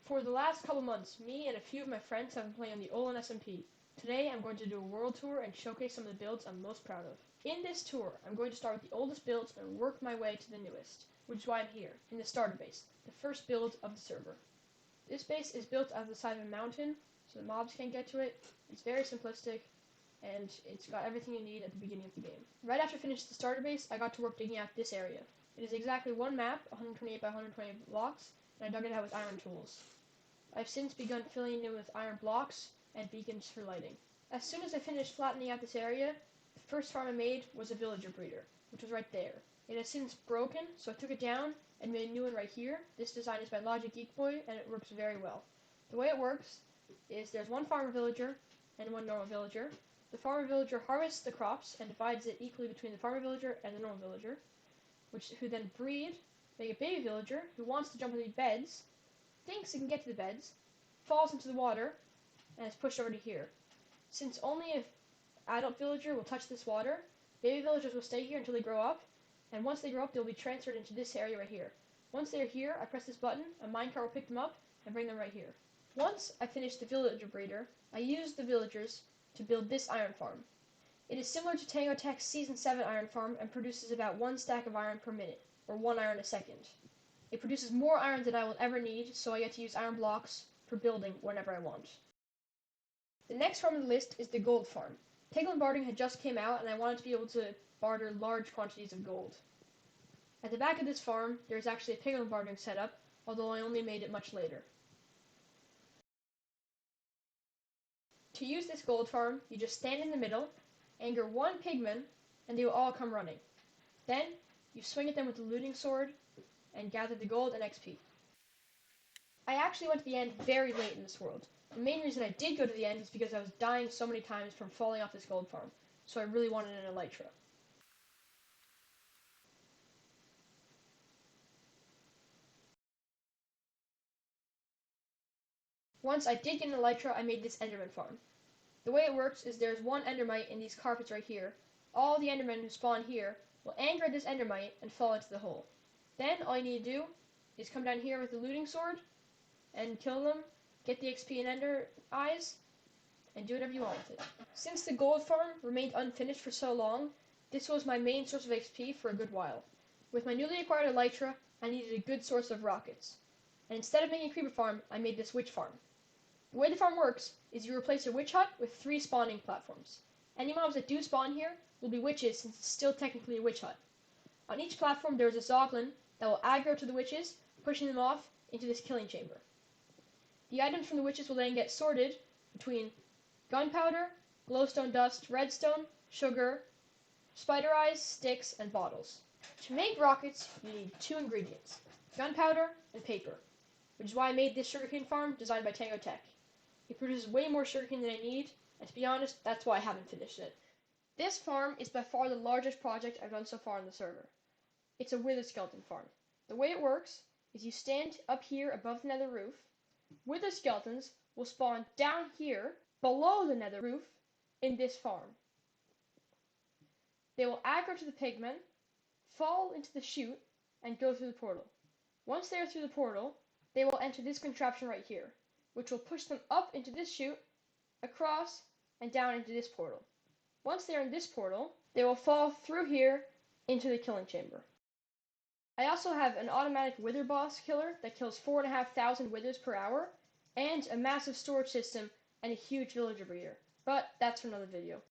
For the last couple months, me and a few of my friends have been playing on the EolannSMP. Today I'm going to do a world tour and showcase some of the builds I'm most proud of. In this tour, I'm going to start with the oldest builds and work my way to the newest, which is why I'm here, in the starter base, the first build of the server. This base is built out of the side of a mountain, so the mobs can't get to it. It's very simplistic, and it's got everything you need at the beginning of the game. Right after I finished the starter base, I got to work digging out this area. It is exactly one map, 128 by 120 blocks, and I dug it out with iron tools. I've since begun filling it with iron blocks and beacons for lighting. As soon as I finished flattening out this area, the first farm I made was a villager breeder, which was right there. It has since broken, so I took it down and made a new one right here. This design is by LogicGeekBoy, and it works very well. The way it works is there's one farmer villager and one normal villager. The farmer villager harvests the crops and divides it equally between the farmer villager and the normal villager, who then breed, make a baby villager who wants to jump into the beds, thinks it can get to the beds, falls into the water, and is pushed over to here. Since only an adult villager will touch this water, baby villagers will stay here until they grow up, and once they grow up, they'll be transferred into this area right here. Once they're here, I press this button, a minecart will pick them up and bring them right here. Once I finish the villager breeder, I use the villagers to build this iron farm. It is similar to TangoTek's Season 7 iron farm and produces about 1 stack of iron per minute, or 1 iron a second. It produces more iron than I will ever need, so I get to use iron blocks for building whenever I want. The next farm on the list is the gold farm. Piglan bartering had just came out, and I wanted to be able to barter large quantities of gold. At the back of this farm, there is actually a piglan bartering setup, although I only made it much later. To use this gold farm, you just stand in the middle, anger one pigman, and they will all come running. Then, you swing at them with the looting sword, and gather the gold and XP. I actually went to the end very late in this world. The main reason I did go to the end is because I was dying so many times from falling off this gold farm, so I really wanted an elytra. Once I did get an elytra, I made this enderman farm. The way it works is there's one endermite in these carpets right here. All the endermen who spawn here will anger this endermite and fall into the hole. Then all you need to do is come down here with the looting sword and kill them, get the XP and ender eyes, and do whatever you want with it. Since the gold farm remained unfinished for so long, this was my main source of XP for a good while. With my newly acquired elytra, I needed a good source of rockets. And instead of making a creeper farm, I made this witch farm. The way the farm works is you replace a witch hut with 3 spawning platforms. Any mobs that do spawn here will be witches since it's still technically a witch hut. On each platform there is a zoglin that will aggro to the witches, pushing them off into this killing chamber. The items from the witches will then get sorted between gunpowder, glowstone dust, redstone, sugar, spider eyes, sticks, and bottles. To make rockets, you need 2 ingredients, gunpowder and paper, which is why I made this sugarcane farm designed by TangoTek. It produces way more sugarcane than I need, and to be honest, that's why I haven't finished it. This farm is by far the largest project I've done so far on the server. It's a wither skeleton farm. The way it works is you stand up here above the nether roof. Wither skeletons will spawn down here below the nether roof in this farm. They will aggro to the pigmen, fall into the chute, and go through the portal. Once they are through the portal, they will enter this contraption right here, which will push them up into this chute, across, and down into this portal. Once they are in this portal, they will fall through here into the killing chamber. I also have an automatic wither boss killer that kills 4,500 withers per hour, and a massive storage system and a huge villager breeder. But that's for another video.